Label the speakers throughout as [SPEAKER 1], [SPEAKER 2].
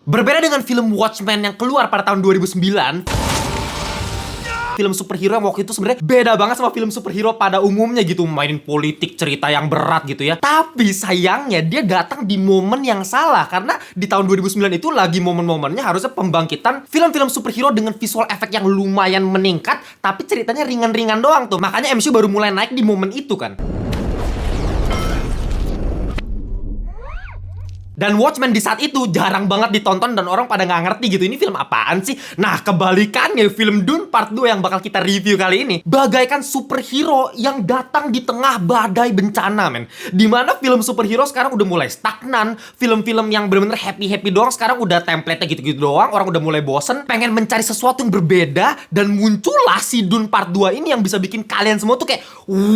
[SPEAKER 1] Berbeda dengan film Watchmen yang keluar pada tahun 2009, film superhero yang waktu itu sebenarnya beda banget sama film superhero pada umumnya gitu, mainin politik, cerita yang berat gitu ya. Tapi sayangnya dia datang di momen yang salah, karena di tahun 2009 itu lagi momen-momennya harusnya pembangkitan film-film superhero dengan visual efek yang lumayan meningkat, tapi ceritanya ringan-ringan doang tuh. Makanya MCU baru mulai naik di momen itu kan. Dan Watchmen di saat itu jarang banget ditonton dan orang pada nggak ngerti gitu, ini film apaan sih? Nah, kebalikannya film Dune Part 2 yang bakal kita review kali ini bagaikan superhero yang datang di tengah badai bencana, men. Dimana film superhero sekarang udah mulai stagnan, film-film yang bener-bener happy-happy doang sekarang udah template-nya gitu-gitu doang, orang udah mulai bosen, pengen mencari sesuatu yang berbeda, dan muncullah si Dune Part 2 ini yang bisa bikin kalian semua tuh kayak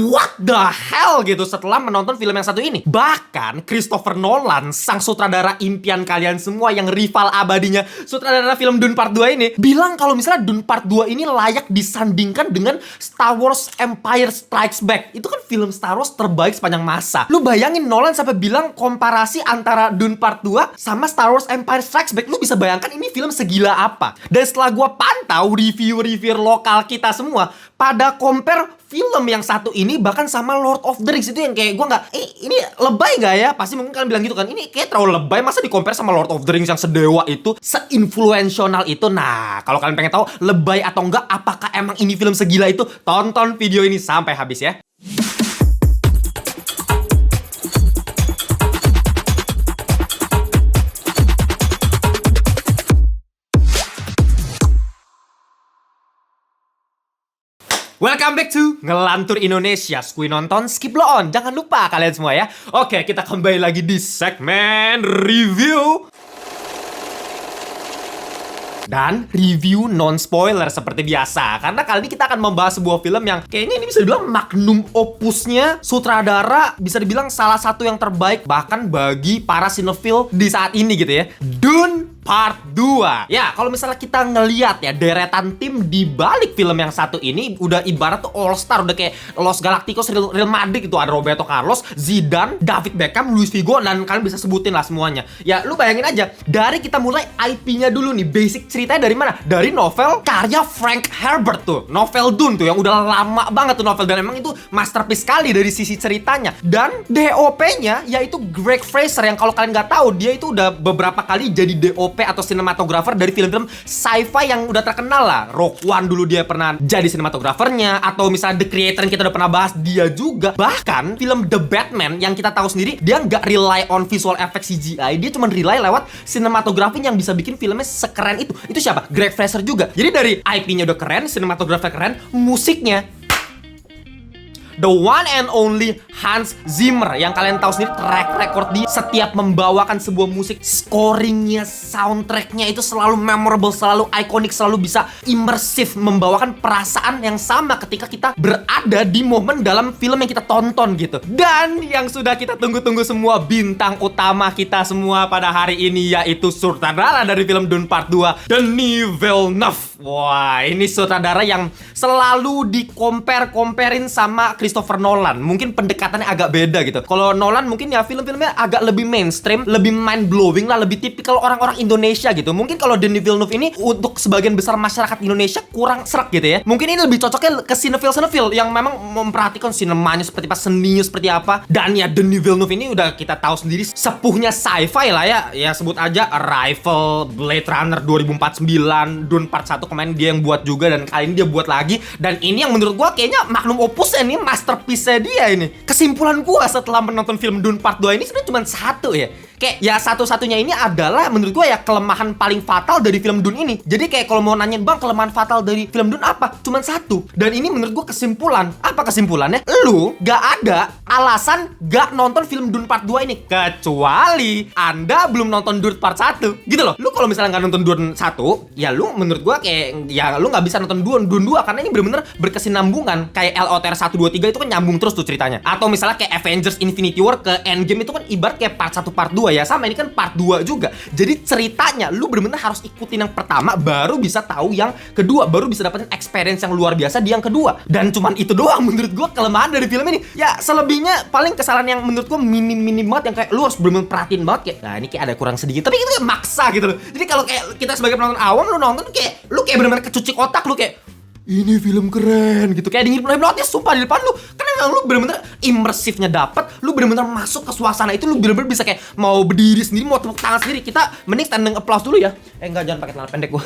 [SPEAKER 1] what the hell gitu setelah menonton film yang satu ini. Bahkan Christopher Nolan, sang sutradara impian kalian semua, yang rival abadinya sutradara film Dune Part 2 ini, bilang kalau misalnya Dune Part 2 ini layak disandingkan dengan Star Wars Empire Strikes Back. Itu kan film Star Wars terbaik sepanjang masa. Lu bayangin Nolan sampai bilang komparasi antara Dune Part 2 sama Star Wars Empire Strikes Back. Lu bisa bayangkan ini film segila apa. Dan setelah gua pantau review-review lokal kita semua, pada compare film yang satu ini bahkan sama Lord of the Rings, itu yang kayak gue nggak, ini lebay nggak ya? Pasti mungkin kalian bilang gitu kan, ini kayak terlalu lebay, masa di compare sama Lord of the Rings yang sedewa itu, seinfluensional itu. Nah, kalau kalian pengen tahu lebay atau enggak, apakah emang ini film segila itu, tonton video ini sampai habis ya. Welcome back to Ngelantur Indonesia. Skui nonton, skip lo on. Jangan lupa kalian semua ya. Oke, kita kembali lagi di segmen review. Dan review non-spoiler seperti biasa. Karena kali ini kita akan membahas sebuah film yang kayaknya ini bisa dibilang magnum opusnya sutradara, bisa dibilang salah satu yang terbaik bahkan bagi para sinefil di saat ini gitu ya. Dune Part 2. Ya, kalau misalnya kita ngeliat ya deretan tim di balik film yang satu ini udah ibarat tuh all star, udah kayak Los Galacticos, Real Madrid itu, ada Roberto Carlos, Zidane, David Beckham, Luis Figo, dan kalian bisa sebutin lah semuanya. Ya, lu bayangin aja, dari kita mulai IP-nya dulu nih, basic ceritanya dari mana? Dari novel karya Frank Herbert tuh, novel Dune tuh yang udah lama banget tuh novel, dan emang itu masterpiece sekali dari sisi ceritanya. Dan DOP-nya yaitu Greg Fraser, yang kalau kalian nggak tahu dia itu udah beberapa kali jadi DOP atau sinematografer dari film-film sci-fi yang udah terkenal lah. Rogue One dulu dia pernah jadi sinematografernya, atau misalnya The Creator yang kita udah pernah bahas dia juga. Bahkan film The Batman yang kita tahu sendiri, dia nggak rely on visual effect CGI, dia cuma rely lewat sinematografi yang bisa bikin filmnya sekeren itu. Itu siapa? Greg Fraser juga. Jadi dari IP-nya udah keren, sinematografi keren, musiknya the one and only Hans Zimmer, yang kalian tahu sendiri track record di setiap membawakan sebuah musik, scoringnya, soundtracknya itu selalu memorable, selalu ikonik, selalu bisa imersif, membawakan perasaan yang sama ketika kita berada di momen dalam film yang kita tonton gitu. Dan yang sudah kita tunggu-tunggu semua, bintang utama kita semua pada hari ini, yaitu sutradara dari film Dune Part 2, Denis Villeneuve. Wah, ini sutradara yang selalu di-compare-comparein sama Christopher Nolan. Mungkin pendekatannya agak beda gitu. Kalau Nolan mungkin ya film-filmnya agak lebih mainstream, lebih mind-blowing lah, lebih tipikal orang-orang Indonesia gitu. Mungkin kalau Denis Villeneuve ini untuk sebagian besar masyarakat Indonesia kurang serak gitu ya. Mungkin ini lebih cocoknya ke sinefil yang memang memperhatikan sinemanya seperti apa, seninya seperti apa. Dan ya Denis Villeneuve ini udah kita tahu sendiri sepuhnya sci-fi lah ya. Ya sebut aja Arrival, Blade Runner 2049, Dune Part 1 kemarin dia yang buat juga, dan kali ini dia buat lagi. Dan ini yang menurut gua kayaknya magnum opusnya nih, masterpiece-nya dia ini. Kesimpulan gua setelah menonton film Dune Part 2 ini sebenarnya cuma satu ya. Kayak ya satu-satunya ini adalah menurut gua ya kelemahan paling fatal dari film Dune ini. Jadi kayak kalau mau nanyain, bang, kelemahan fatal dari film Dune apa? Cuman satu. Dan ini menurut gua kesimpulan. Apa kesimpulannya? Lu gak ada alasan gak nonton film Dune Part 2 ini, kecuali Anda belum nonton Dune Part 1. Gitu loh. Lu kalau misalnya gak nonton Dune 1, ya lu menurut gua kayak ya lu gak bisa nonton Dune 2, karena ini bener-bener berkesinambungan. Kayak LOTR 1, 2, 3 itu kan nyambung terus tuh ceritanya. Atau misalnya kayak Avengers Infinity War ke Endgame itu kan ibarat kayak part 1 part 2 2 ya. Sama, ini kan part 2 juga. Jadi ceritanya lu bener-bener harus ikutin yang pertama, baru bisa tahu yang kedua, baru bisa dapetin experience yang luar biasa di yang kedua. Dan cuman itu doang menurut gua kelemahan dari film ini. Ya selebihnya paling kesalahan yang menurut gua minim banget, yang kayak lu harus bener-bener perhatiin banget kayak, nah ini kayak ada kurang sedikit, tapi itu kayak maksa gitu loh. Jadi kalau kayak kita sebagai penonton awam, lu nonton kayak lu kayak bener-bener kecuci otak, lu kayak ini film keren gitu, kayak dihipnotis sumpah di depan lu, karena memang lu bener-bener imersifnya dapet, lu bener-bener masuk ke suasana itu, lu bener-bener bisa kayak mau berdiri sendiri, mau tepuk tangan sendiri. Kita mending standing applause dulu ya. Enggak, jangan pakai celana pendek gua.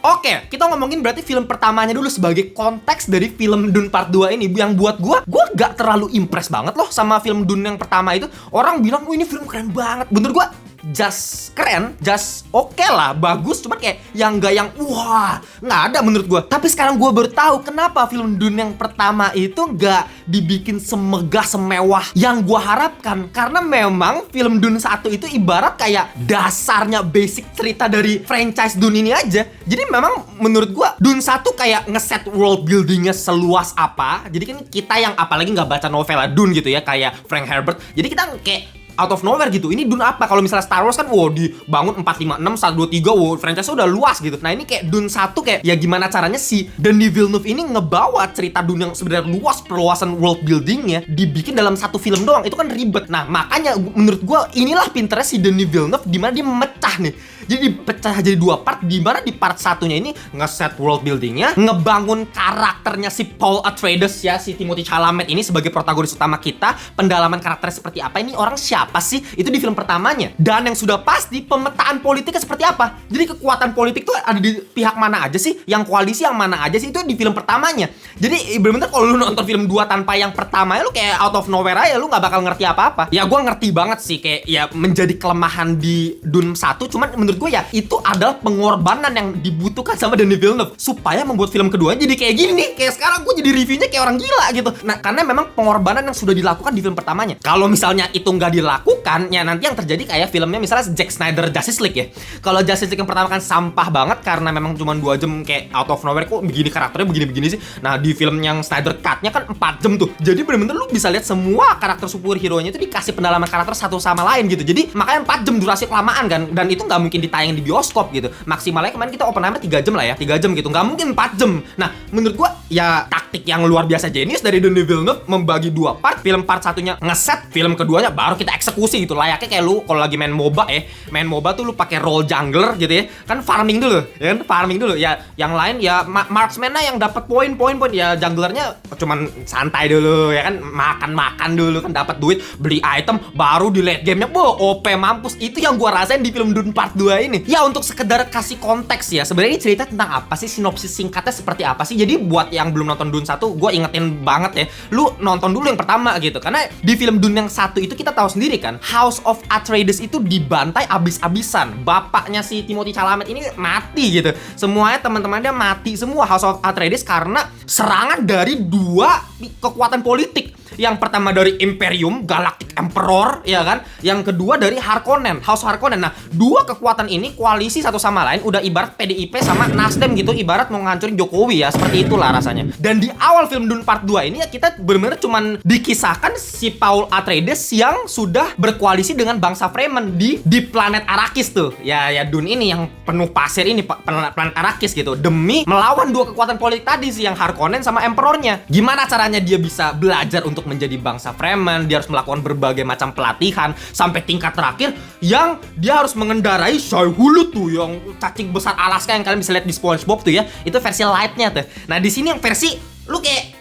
[SPEAKER 1] Oke, kita ngomongin berarti film pertamanya dulu sebagai konteks dari film Dune Part 2 ini, yang buat gua gak terlalu impress banget loh sama film Dune yang pertama itu. Orang bilang, ini film keren banget. Bener gua just keren, just oke lah, bagus, cuman kayak yang wah, nggak ada menurut gue. Tapi sekarang gue baru tahu kenapa film Dune yang pertama itu nggak dibikin semegah semewah yang gue harapkan, karena memang film Dune 1 itu ibarat kayak dasarnya basic cerita dari franchise Dune ini aja. Jadi memang menurut gue Dune 1 kayak ngeset world buildingnya seluas apa. Jadi kan kita yang apalagi nggak baca novel Dune gitu ya, kayak Frank Herbert, jadi kita kayak out of nowhere gitu. Ini Dune apa? Kalau misalnya Star Wars kan dibangun 4, 5, 6, 1, 2, 3, franchise-nya udah luas gitu. Nah, ini kayak Dune 1 kayak ya gimana caranya si Denis Villeneuve ini ngebawa cerita Dune yang sebenarnya luas, perluasan world buildingnya dibikin dalam satu film doang. Itu kan ribet. Nah, makanya menurut gua inilah pinternya si Denis Villeneuve, dimana dia memecah nih. Jadi dipecah jadi 2 part, dimana di part satunya ini ngeset world buildingnya, ngebangun karakternya si Paul Atreides ya, si Timothée Chalamet ini sebagai protagonis utama kita, pendalaman karakternya seperti apa, ini orang siapa sih, itu di film pertamanya. Dan yang sudah pasti pemetaan politiknya seperti apa. Jadi kekuatan politik tuh ada di pihak mana aja sih, yang koalisi yang mana aja sih, itu di film pertamanya. Jadi bener-bener kalau lu nonton film 2 tanpa yang pertama, lu kayak out of nowhere aja, lu gak bakal ngerti apa-apa. Ya gue ngerti banget sih kayak ya menjadi kelemahan di Dune 1, cuman menurut gue ya itu adalah pengorbanan yang dibutuhkan sama Denis Villeneuve supaya membuat film kedua jadi kayak gini nih. Kayak sekarang gue jadi reviewnya kayak orang gila gitu. Nah, karena memang pengorbanan yang sudah dilakukan di film pertamanya. Kalau misalnya itu nggak dilakukan, ya nanti yang terjadi kayak filmnya misalnya Zack Snyder Justice League ya. Kalau Justice League yang pertama kan sampah banget karena memang cuma 2 jam kayak out of nowhere, kok begini karakternya begini-begini sih. Nah, di film yang Snyder Cut-nya kan 4 jam tuh. Jadi bener-bener lu bisa lihat semua karakter superhero-nya itu dikasih pendalaman karakter satu sama lain gitu. Jadi makanya 4 jam durasi kelamaan kan, dan itu nggak mungkin ditayang di bioskop gitu. Maksimalnya kemarin kita Oppenheimer 3 jam lah ya, 3 jam gitu, nggak mungkin 4 jam. Nah, menurut gua ya taktik yang luar biasa jenius dari Denis Villeneuve membagi 2 part. Film part satunya ngeset, film keduanya baru kita eksekusi gitu. Layaknya kayak lu kalau lagi main MOBA ya, main MOBA tuh lu pakai role jungler gitu ya, kan farming dulu ya kan, farming dulu ya. Yang lain ya marksman-nya yang dapat poin ya, junglernya cuman santai dulu ya kan, makan dulu kan, dapat duit, beli item, baru di late game-nya OP mampus. Itu yang gua rasain di film Dune part 2 ini. Ya untuk sekedar kasih konteks ya, sebenarnya ini cerita tentang apa sih, sinopsis singkatnya seperti apa sih. Jadi buat yang belum nonton Dune 1, gue ingetin banget ya, lu nonton dulu yang pertama gitu. Karena di film Dune yang 1 itu kita tahu sendiri kan, House of Atreides itu dibantai abis-abisan. Bapaknya si Timothée Chalamet ini mati gitu. Semuanya teman-temannya mati semua, House of Atreides, karena serangan dari 2 kekuatan politik. Yang pertama dari Imperium, Galactic Emperor, ya kan? Yang kedua dari Harkonnen, House Harkonnen. Nah, 2 kekuatan ini koalisi satu sama lain, udah ibarat PDIP sama Nasdem gitu, ibarat mau ngancurin Jokowi ya, seperti itulah rasanya. Dan di awal film Dune Part 2 ini ya kita benar-benar cuman dikisahkan si Paul Atreides yang sudah berkoalisi dengan bangsa Fremen di planet Arrakis tuh. Ya Dune ini yang penuh pasir ini, planet Arrakis gitu, demi melawan 2 kekuatan politik tadi sih, yang Harkonnen sama Emperornya. Gimana caranya dia bisa belajar untuk menjadi bangsa Fremen? Dia harus melakukan berbagai macam pelatihan sampai tingkat terakhir yang dia harus mengendarai Shai-Hulud tuh, yang cacing besar Alaska yang kalian bisa lihat di SpongeBob tuh ya. Itu versi lightnya tuh. Nah, di sini yang versi lu kayak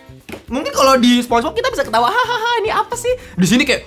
[SPEAKER 1] mungkin kalau di SpongeBob kita bisa ketawa, hahaha ini apa sih? Di sini kayak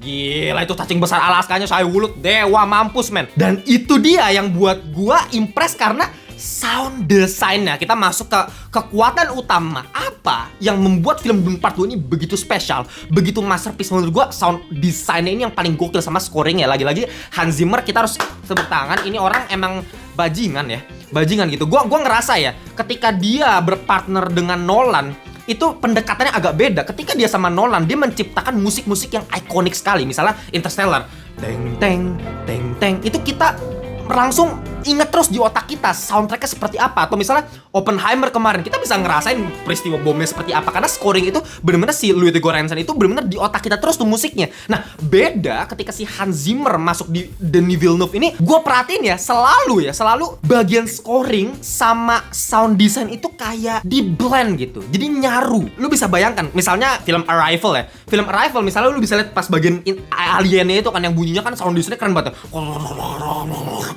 [SPEAKER 1] gila, itu cacing besar Alaskanya Shai-Hulud dewa mampus men. Dan itu dia yang buat gua impress karena sound design-nya. Kita masuk ke kekuatan utama apa yang membuat film Dune Part 2 ini begitu spesial, begitu masterpiece. Menurut gua sound design-nya ini yang paling gokil, sama scoring ya. Lagi-lagi Hans Zimmer, kita harus tepuk tangan. Ini orang emang bajingan ya, bajingan gitu. Gua ngerasa ya, ketika dia berpartner dengan Nolan, itu pendekatannya agak beda. Ketika dia sama Nolan, dia menciptakan musik-musik yang ikonik sekali. Misalnya Interstellar, teng teng teng teng, itu kita langsung inget terus di otak kita soundtracknya seperti apa. Atau misalnya Oppenheimer kemarin, kita bisa ngerasain peristiwa bomnya seperti apa, karena scoring itu bener-bener si Ludwig Göransson itu bener-bener di otak kita terus tuh musiknya. Nah, beda ketika si Hans Zimmer masuk di Denis Villeneuve ini, gue perhatiin ya, selalu bagian scoring sama sound design itu kayak di blend gitu. Jadi nyaru. Lu bisa bayangkan, misalnya film Arrival ya. Film Arrival misalnya lu bisa lihat pas bagian aliennya itu kan, yang bunyinya kan sound desainnya keren banget.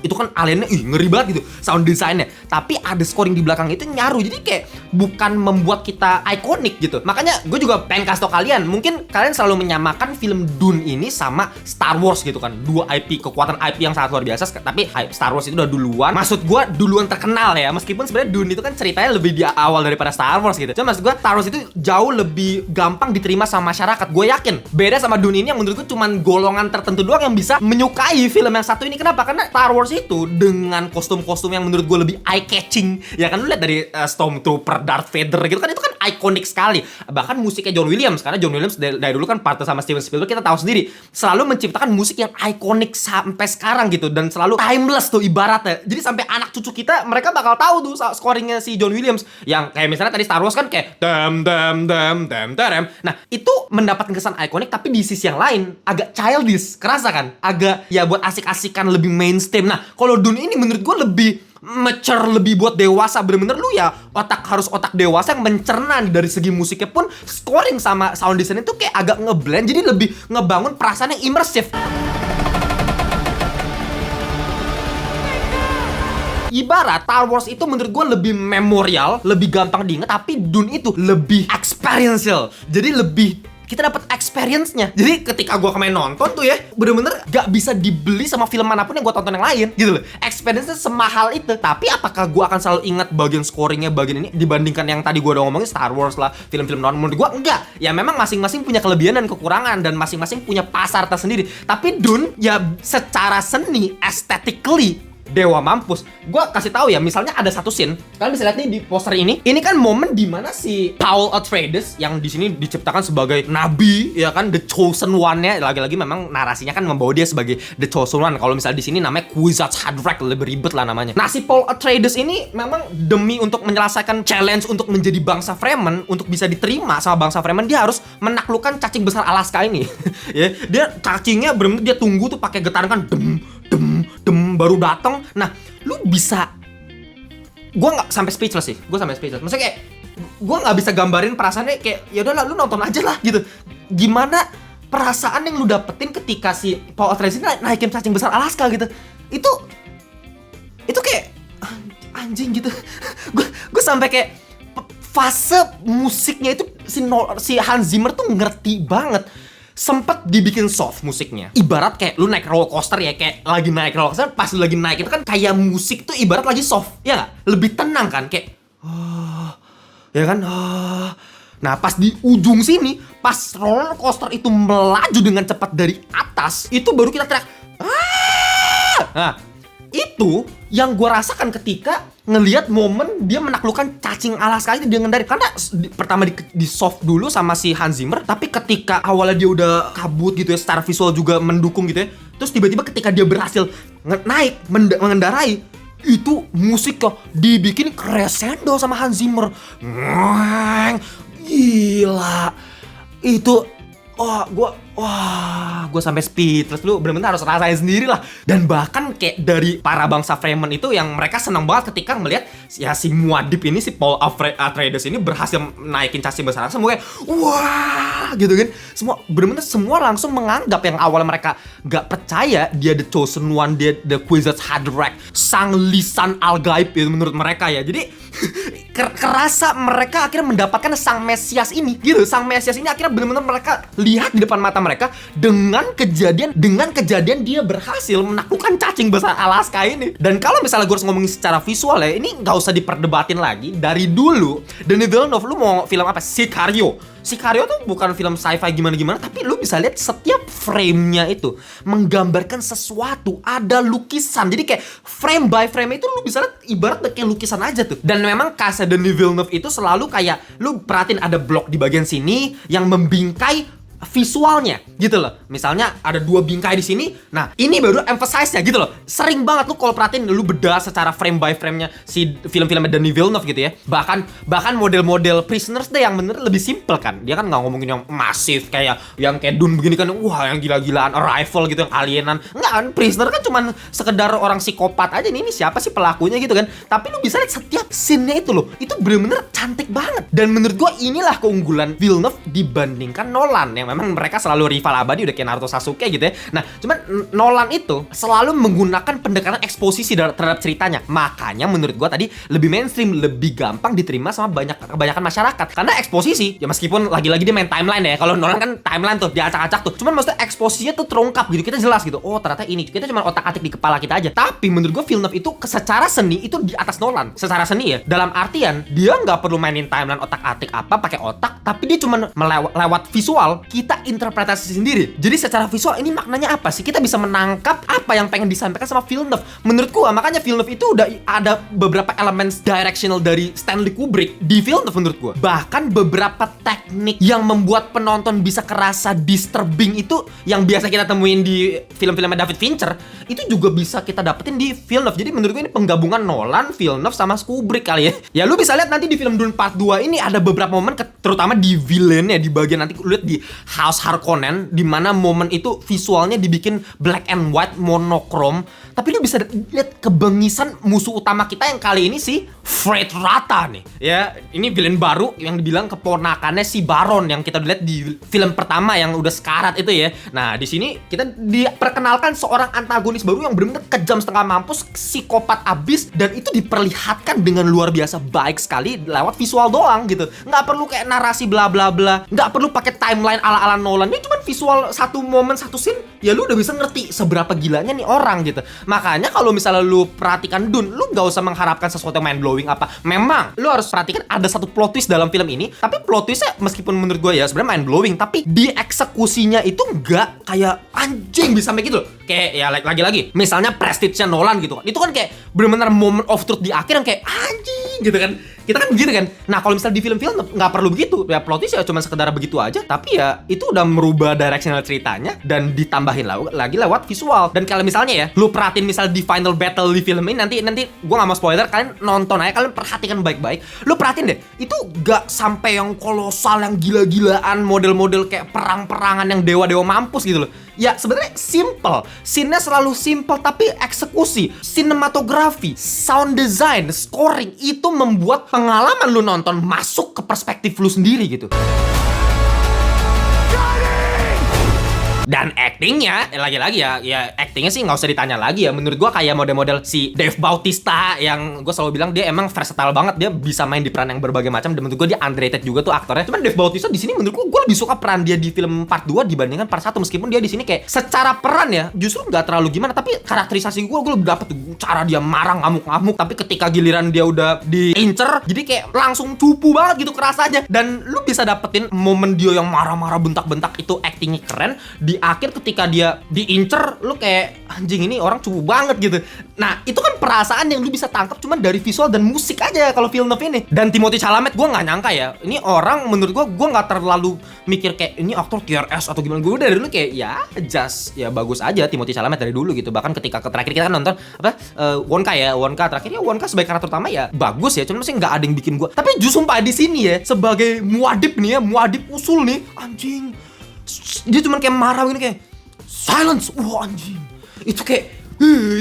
[SPEAKER 1] Itu kan aliennya ngeri banget gitu sound desainnya. Tapi ada scoring di belakang itu nyaru. Jadi kayak bukan membuat kita ikonik gitu. Makanya gue juga pengen kasih tau kalian, mungkin kalian selalu menyamakan film Dune ini sama Star Wars gitu kan. Dua IP, kekuatan IP yang sangat luar biasa. Tapi Star Wars itu udah duluan. Maksud gue duluan terkenal ya. Meskipun sebenarnya Dune itu kan ceritanya lebih di awal daripada Star Wars gitu. Cuma maksud gue Star Wars itu jauh lebih gampang diterima sama masyarakat. Gue yakin. Beda sama Dune ini yang menurut gue cuman golongan tertentu doang yang bisa menyukai film yang satu ini. Kenapa? Karena Star Wars itu dengan kostum-kostum yang menurut gue lebih eye-catching. Ya kan, lu lihat dari Stormtrooper, Darth Vader gitu kan, itu kan ikonik sekali. Bahkan musiknya John Williams, karena John Williams dari dulu kan partner sama Steven Spielberg, kita tahu sendiri selalu menciptakan musik yang ikonik sampai sekarang gitu, dan selalu timeless tuh ibaratnya. Jadi sampai anak cucu kita, mereka bakal tahu tuh scoringnya si John Williams, yang kayak misalnya tadi Star Wars kan kayak dam dam dam dam dam. Nah, itu mendapatkan kesan ikonik, tapi di sisi yang lain agak childish, kerasa kan? Agak ya buat asik-asikan, lebih mainstream. Nah, kalau Dune ini menurut gue lebih mature, lebih buat dewasa. Bener-bener lu ya harus otak dewasa yang mencerna dari segi musiknya pun, scoring sama sound design itu kayak agak ngeblend, jadi lebih ngebangun perasaan yang imersif. Ibarat Star Wars itu menurut gue lebih memorial, lebih gampang diingat, tapi Dune itu lebih experiential. Jadi lebih kita dapat experience-nya. Jadi ketika gue kemarin nonton tuh ya, bener-bener gak bisa dibeli sama film manapun yang gue tonton yang lain gitu loh. Experience-nya semahal itu. Tapi apakah gue akan selalu ingat bagian scoringnya, bagian ini, dibandingkan yang tadi gue udah ngomongin Star Wars lah, film-film non, menurut gue enggak. Ya memang masing-masing punya kelebihan dan kekurangan, dan masing-masing punya pasar tersendiri. Tapi Dune ya secara seni, aesthetically, dewa mampus. Gue kasih tahu ya, misalnya ada satu scene, kalian bisa lihat nih di poster ini. Ini kan momen dimana si Paul Atreides, yang di sini diciptakan sebagai nabi, ya kan, the chosen one-nya. Lagi-lagi memang narasinya kan membawa dia sebagai the chosen one. Kalau misalnya di sini namanya Kwisatz Haderach, lebih ribet lah namanya. Nah, si Paul Atreides ini memang demi untuk menyelesaikan challenge untuk menjadi bangsa Fremen, untuk bisa diterima sama bangsa Fremen, dia harus menaklukkan cacing besar Alaska ini. Ya, dia cacingnya bener-bener dia tunggu tuh pakai getaran kan, dem baru datang. Nah, lu bisa, gue nggak sampai speechless sih. Gue sampai speechless. Maksudnya kayak gue nggak bisa gambarin perasaannya, kayak ya udahlah lu nonton aja lah gitu. Gimana perasaan yang lu dapetin ketika si Paul Atreides naikin cacing besar Alaska gitu? Itu kayak anjing gitu. Gue sampai kayak fase musiknya itu si Hans Zimmer tuh ngerti banget. Sempet dibikin soft musiknya, ibarat kayak lu naik roller coaster ya, kayak lagi naik roller coaster, pas lu lagi naik itu kan kayak musik tuh ibarat lagi soft, ya nggak? Lebih tenang kan, kayak ya kan. Nah, pas di ujung sini, pas roller coaster itu melaju dengan cepat dari atas, itu baru kita teriak. Nah, itu yang gue rasakan ketika ngelihat momen dia menaklukkan cacing Alaska itu dia ngendarin. Karena pertama di soft dulu sama si Hans Zimmer, tapi ketika awalnya dia udah kabut gitu ya, secara visual juga mendukung gitu ya, terus tiba-tiba ketika dia berhasil naik mengendarai, itu musik kok dibikin crescendo sama Hans Zimmer. Gila. Itu gue sampai speechless. Lu bener-bener harus rasain sendiri lah. Dan bahkan kayak dari para bangsa Fremen itu, yang mereka senang banget ketika melihat ya si Muad'Dib ini, si Paul Atreides ini berhasil naikin cacing besar. Semua kayak wah gitu kan. Semua bener-bener semua langsung menganggap yang awalnya mereka gak percaya dia the chosen one, dia the Kwisatz Haderach, sang lisan al-gaib itu menurut mereka ya. Jadi kerasa mereka akhirnya mendapatkan sang Mesias ini gitu. Sang Mesias ini akhirnya benar-benar mereka lihat di depan mata mereka dengan kejadian dia berhasil menaklukkan cacing besar Alaska ini. Dan kalau misalnya gue harus ngomongin secara visual ya, ini nggak usah diperdebatin lagi. Dari dulu Denis Villeneuve, lu mau film apa? Sicario tuh bukan film sci-fi gimana-gimana, tapi lu bisa lihat setiap frame-nya itu menggambarkan sesuatu, ada lukisan. Jadi kayak frame by frame itu lu bisa lihat ibarat kayak lukisan aja tuh. Dan memang khasnya Denis Villeneuve itu selalu kayak lu perhatiin ada blok di bagian sini yang membingkai visualnya gitu loh. Misalnya ada 2 bingkai di sini. Nah, ini baru emphasize-nya gitu loh. Sering banget lu kalau perhatiin lu bedah secara frame by frame-nya si film-filmnya Denis Villeneuve gitu ya. Bahkan model-model Prisoners deh yang bener lebih simple kan. Dia kan nggak ngomongin yang masif kayak yang kayak Dune begini kan. Wah, yang gila-gilaan Arrival gitu, yang alienan. Enggak kan, Prisoner kan cuman sekedar orang psikopat aja nih. Ini siapa sih pelakunya gitu kan. Tapi lu bisa lihat setiap scene-nya itu loh. Itu bener-bener cantik banget. Dan menurut gua inilah keunggulan Villeneuve dibandingkan Nolan yang memang mereka selalu rival abadi udah kayak Naruto Sasuke gitu ya. Nah, cuman Nolan itu selalu menggunakan pendekatan eksposisi terhadap ceritanya. Makanya menurut gua tadi lebih mainstream, lebih gampang diterima sama kebanyakan masyarakat. Karena eksposisi, ya meskipun lagi-lagi dia main timeline ya. Kalau Nolan kan timeline tuh, diacak-acak tuh. Cuman maksudnya eksposisinya tuh terungkap gitu. Kita jelas gitu. Oh, ternyata ini. Kita cuma otak-atik di kepala kita aja. Tapi menurut gua Villeneuve itu secara seni itu di atas Nolan. Secara seni ya. Dalam artian dia nggak perlu mainin timeline otak-atik apa pakai otak, tapi dia cuma lewat visual kita interpretasi sendiri. Jadi secara visual ini maknanya apa sih? Kita bisa menangkap apa yang pengen disampaikan sama Villeneuve. Menurut gua makanya Villeneuve itu udah ada beberapa elemen directional dari Stanley Kubrick di Villeneuve menurut gua. Bahkan beberapa teknik yang membuat penonton bisa kerasa disturbing itu yang biasa kita temuin di film-filmnya David Fincher, itu juga bisa kita dapetin di Villeneuve. Jadi menurut gua ini penggabungan Nolan, Villeneuve sama Kubrick kali ya. Ya lu bisa lihat nanti di film Dune Part 2 ini ada beberapa momen terutama di villain ya, di bagian nanti lu lihat di House Harkonnen di mana momen itu visualnya dibikin black and white monokrom, tapi lu bisa lihat kebengisan musuh utama kita yang kali ini si Fred Rata nih. Ya, ini villain baru yang dibilang keponakannya si Baron yang kita lihat di film pertama yang udah sekarat itu ya. Nah, di sini kita diperkenalkan seorang antagonis baru yang benar-benar kejam setengah mampus, psikopat abis, dan itu diperlihatkan dengan luar biasa baik sekali lewat visual doang gitu. Nggak perlu kayak narasi bla bla bla, nggak perlu pakai timeline ala-ala Nolan. Ini cuma visual satu momen satu scene, ya lu udah bisa ngerti seberapa gilanya nih orang gitu. Makanya kalau misalnya lu perhatikan Dune, lu nggak usah mengharapkan sesuatu yang mind blowing apa. Memang lu harus perhatikan ada satu plot twist dalam film ini, tapi plot twistnya meskipun menurut gue ya sebenarnya mind blowing, tapi di eksekusinya itu nggak kayak anjing bisa sampai gitu. Kayak ya lagi-lagi misalnya Prestige-nya Nolan gitu kan, itu kan kayak bener-bener moment of truth di akhir yang kayak anjing gitu kan. Kita kan begitu kan. Nah, kalau misalnya di film-film nggak perlu begitu. Ya plot twist ya cuma sekedar begitu aja, tapi ya itu udah merubah directional ceritanya dan ditambahin lagi lewat visual. Dan kalau misalnya ya, lu perhatiin misal di final battle di film ini nanti gua nggak mau spoiler, kalian nonton aja, kalian perhatikan baik-baik. Lu perhatiin deh, itu nggak sampai yang kolosal, yang gila-gilaan, model-model kayak perang-perangan yang dewa-dewa mampus gitu loh. Ya sebenarnya simple, scene-nya selalu simple, tapi eksekusi, sinematografi, sound design, scoring itu membuat pengalaman lu nonton masuk ke perspektif lu sendiri gitu. Dan actingnya, lagi-lagi ya actingnya sih nggak usah ditanya lagi ya. Menurut gua kayak model-model si Dave Bautista yang gue selalu bilang dia emang versatile banget. Dia bisa main di peran yang berbagai macam. Dan menurut gua dia underrated juga tuh aktornya. Cuman Dave Bautista di sini menurut gua lebih suka peran dia di film Part 2 dibandingkan Part 1. Meskipun dia di sini kayak secara peran ya justru nggak terlalu gimana. Tapi karakterisasi gua lebih dapet tuh cara dia marah ngamuk-ngamuk. Tapi ketika giliran dia udah diincer, jadi kayak langsung cupu banget gitu kerasanya. Dan lu bisa dapetin momen dia yang marah-marah bentak-bentak itu actingnya keren. Di akhir ketika dia diincer, lu kayak anjing ini orang cupu banget gitu. Nah itu kan perasaan yang lu bisa tangkap cuma dari visual dan musik aja kalau Villeneuve ini. Dan Timothée Chalamet gue nggak nyangka ya, ini orang menurut gue nggak terlalu mikir kayak ini aktor TRS atau gimana. Gue dari dulu kayak ya just ya bagus aja Timothée Chalamet dari dulu gitu. Bahkan ketika terakhir kita kan nonton apa Wonka terakhir ya, Wonka sebagai karakter utama ya bagus ya, cuma sih nggak ada yang bikin gue. Tapi justru sumpah di sini ya sebagai muadib nih ya, muadib usul nih anjing, dia cuma kayak marah gini kayak silence, wah anjing itu kayak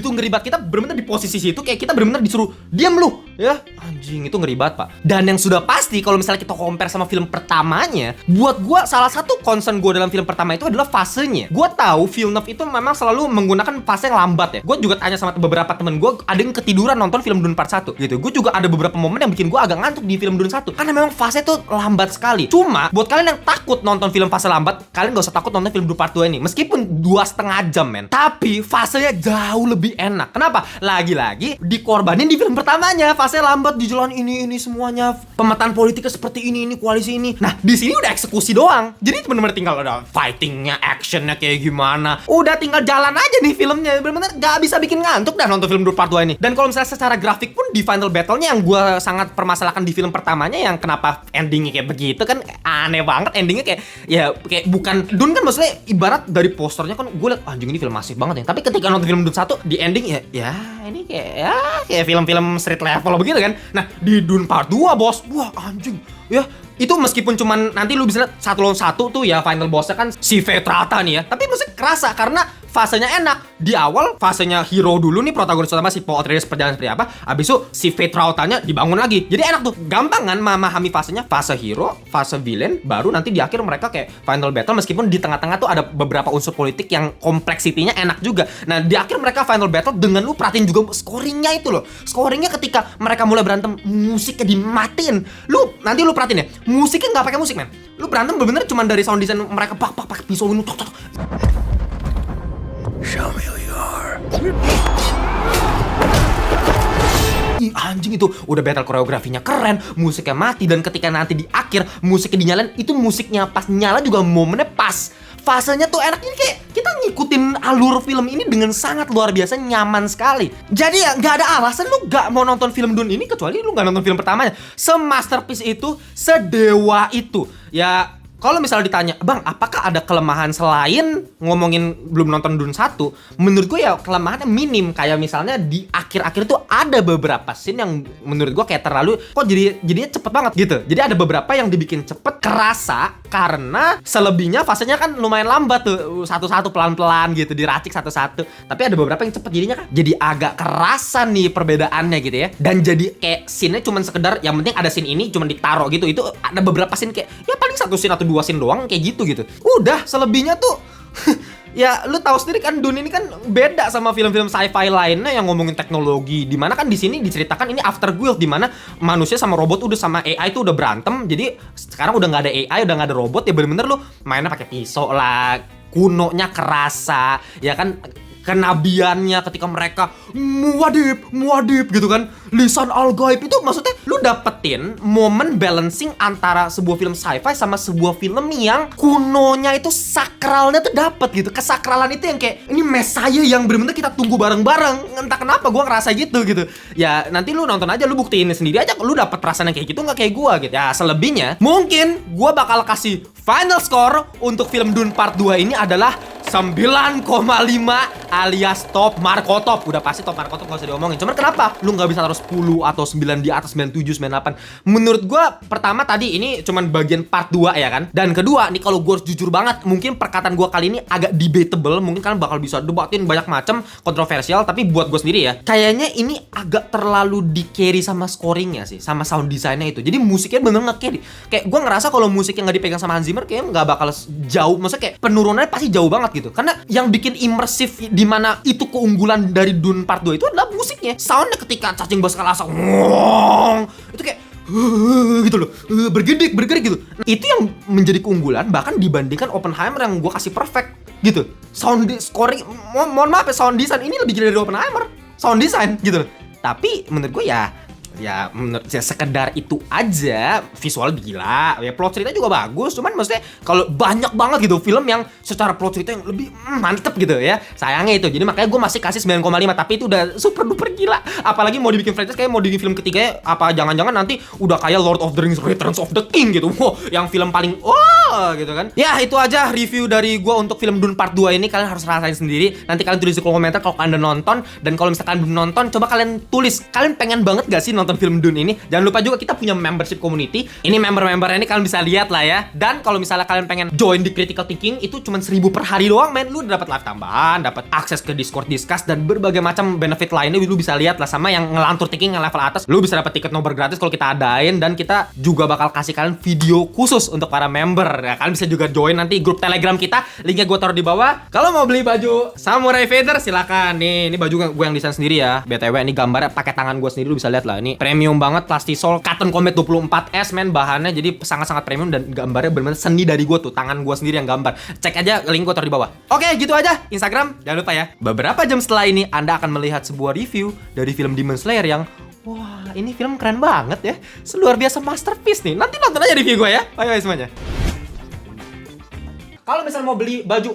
[SPEAKER 1] itu ngeri banget. Kita bener-bener di posisi situ kayak kita bener-bener disuruh diam lu ya, anjing itu ngeri banget pak. Dan yang sudah pasti kalau misalnya kita compare sama film pertamanya, buat gua salah satu concern gua dalam film pertama itu adalah fasenya. Gua tahu Villeneuve itu memang selalu menggunakan fase yang lambat ya. Gua juga tanya sama beberapa temen gua, ada yang ketiduran nonton film Dune Part 1 gitu. Gua juga ada beberapa momen yang bikin gua agak ngantuk di film Dune 1 karena memang fase itu lambat sekali. Cuma buat kalian yang takut nonton film fase lambat, kalian gak usah takut nonton film Dune Part 2 ini. Meskipun 2,5 jam men, tapi fasenya jauh lebih enak. Kenapa? Lagi-lagi dikorbanin di film pertamanya fase lambat terlibat di jalan ini semuanya. Pemetaan politiknya seperti ini koalisi ini. Nah, di sini udah eksekusi doang. Jadi bener-bener tinggal ada fightingnya, actionnya kayak gimana. Udah tinggal jalan aja nih filmnya. Bener-bener gak bisa bikin ngantuk dah nonton film Dune Part 2 ini. Dan kalau misalnya secara grafik pun di final battle-nya yang gue sangat permasalahkan di film pertamanya, yang kenapa endingnya kayak begitu kan aneh banget. Endingnya kayak bukan Dune kan, maksudnya ibarat dari posternya kan gue liat anjing ini film masif banget ya. Tapi ketika nonton film Dune 1 di ending ya ini kayak film-film street level begitu kan. Nah, di Dune Part 2 bos, wah anjing ya, itu meskipun cuman nanti lu bisa lihat 1 lawan 1 tuh ya, final bossnya kan si Vetrata nih ya, tapi maksudnya kerasa karena fasenya enak. Di awal fasenya hero dulu nih, protagonis utama si Paul Atreides perjalanan seperti apa, habis itu si Vetratanya dibangun lagi. Jadi enak tuh, gampang kan memahami fasenya, fase hero, fase villain, baru nanti di akhir mereka kayak final battle, meskipun di tengah-tengah tuh ada beberapa unsur politik yang kompleksitinya enak juga. Nah, di akhir mereka final battle dengan lu perhatiin juga scoringnya itu loh. Scoringnya ketika mereka mulai berantem, musiknya dimatiin. Nanti lu perhatiin ya, musiknya nggak pakai musik men. Lu berantem bener-bener cuma dari sound design mereka pakai pisau ini tok. Show me who you are. Ih, anjing itu udah battle koreografinya keren, musiknya mati, dan ketika nanti di akhir musiknya dinyalain, itu musiknya pas nyala juga momennya pas. Fasenya tuh enak, ini kayak kita ngikutin alur film ini dengan sangat luar biasa nyaman sekali. Jadi ya nggak ada alasan lu nggak mau nonton film Dune ini kecuali lu nggak nonton film pertamanya. Semasterpiece itu, sedewa itu. Ya kalau misalnya ditanya, Bang, apakah ada kelemahan selain ngomongin belum nonton Dune 1? Menurut gue ya kelemahannya minim. Kayak misalnya di akhir-akhir tuh ada beberapa scene yang menurut gue kayak terlalu, kok jadinya cepet banget gitu. Jadi ada beberapa yang dibikin cepet, kerasa, karena selebihnya fasenya kan lumayan lambat tuh. Satu-satu pelan-pelan gitu, diracik satu-satu. Tapi ada beberapa yang cepet, jadinya kan jadi agak kerasa nih perbedaannya gitu ya. Dan jadi kayak scene-nya cuman sekedar, yang penting ada scene ini cuman ditaruh gitu. Itu ada beberapa scene kayak, ya paling satu scene atau 2 scene doang kayak gitu. Udah, selebihnya tuh ya lu tahu sendiri kan, Dune ini kan beda sama film-film sci-fi lainnya yang ngomongin teknologi. Dimana kan di sini diceritakan ini after guild, dimana manusia sama robot udah sama AI tuh udah berantem. Jadi sekarang udah nggak ada AI, udah nggak ada robot, ya bener-bener lu mainnya pakai pisau lah, kunonya kerasa, ya kan. Kenabiannya ketika mereka muadib gitu kan, lisan al-gaib itu maksudnya lu dapetin momen balancing antara sebuah film sci-fi sama sebuah film yang kunonya itu sakralnya tuh dapet gitu. Kesakralan itu yang kayak ini Messiah yang bener-bener kita tunggu bareng-bareng. Entah kenapa gua ngerasa gitu. Ya nanti lu nonton aja, lu buktiin sendiri aja lu dapet perasaan yang kayak gitu nggak kayak gua gitu. Ya selebihnya mungkin gua bakal kasih final score untuk film Dune Part 2 ini adalah 9,5 alias top Marco top. Udah pasti top Marco top, gak usah diomongin. Cuman kenapa lu gak bisa taruh 10 atau 9 di atas 97, 98? Menurut gua pertama tadi ini cuman bagian part 2 ya kan. Dan kedua nih, kalau gua harus jujur banget, mungkin perkataan gua kali ini agak debatable. Mungkin kalian bakal bisa debatin banyak macam, kontroversial. Tapi buat gua sendiri ya, kayaknya ini agak terlalu di carry sama scoringnya sih, sama sound desainnya itu. Jadi musiknya bener nge-carry. Kayak gua ngerasa kalau musiknya gak dipegang sama Hans Zimmer, kayaknya gak bakal jauh. Maksudnya kayak penurunannya pasti jauh banget gitu. Karena yang bikin imersif di mana itu keunggulan dari Dune Part 2 itu adalah musiknya. Soundnya ketika cacing baskalasa itu kayak gitu loh, bergedik gitu. Itu yang menjadi keunggulan bahkan dibandingkan Oppenheimer yang gue kasih perfect gitu. Scoring, mohon maaf ya, sound design ini lebih gila dari Oppenheimer. Sound design gitu loh. Tapi menurut gue ya menurut saya sekedar itu aja. Visual gila, ya plot cerita juga bagus. Cuman maksudnya kalau banyak banget gitu film yang secara plot cerita yang lebih mantep gitu ya, sayangnya itu. Jadi makanya gue masih kasih 9,5. Tapi itu udah super duper gila. Apalagi mau dibikin franchise, kayak mau dibikin film ketiganya, apa jangan-jangan nanti udah kayak Lord of the Rings Returns of the King gitu. Wow, yang film paling gitu kan. Ya itu aja review dari gue untuk film Dune Part 2 ini. Kalian harus rasain sendiri. Nanti kalian tulis di kolom komentar kalau kalian udah nonton. Dan kalau misalkan belum nonton, coba kalian tulis, kalian pengen banget gak sih nonton film Dune ini. Jangan lupa juga kita punya membership community. Ini member-membernya ini kalian bisa lihat lah ya. Dan kalau misalnya kalian pengen join di Critical Thinking, itu cuma 1.000 per hari doang men. Lu udah dapat live tambahan, dapat akses ke Discord Discuss, dan berbagai macam benefit lainnya. Lu bisa lihat lah. Sama yang ngelantur thinking yang level atas, lu bisa dapat tiket nobar gratis kalau kita adain. Dan kita juga bakal kasih kalian video khusus untuk para member ya. Kalian bisa juga join nanti grup Telegram kita, linknya gue taruh di bawah. Kalau mau beli baju Samurai Vader silakan. Ini baju gue yang desain sendiri ya. BTW ini gambarnya pakai tangan gue sendiri, lu bisa lihat lah. Ini premium banget, Plastisol Cotton Combat 24S men, bahannya jadi sangat-sangat premium. Dan gambarnya bener-bener seni dari gue tuh, tangan gue sendiri yang gambar. Cek aja, link gue taruh di bawah. Oke, gitu aja Instagram, jangan lupa ya. Beberapa jam setelah ini Anda akan melihat sebuah review dari film Demon Slayer yang wah Gila, ini film keren banget ya. Luar biasa masterpiece nih. Nanti nonton aja review gue ya. Ayo semuanya. Kalau misalnya mau beli baju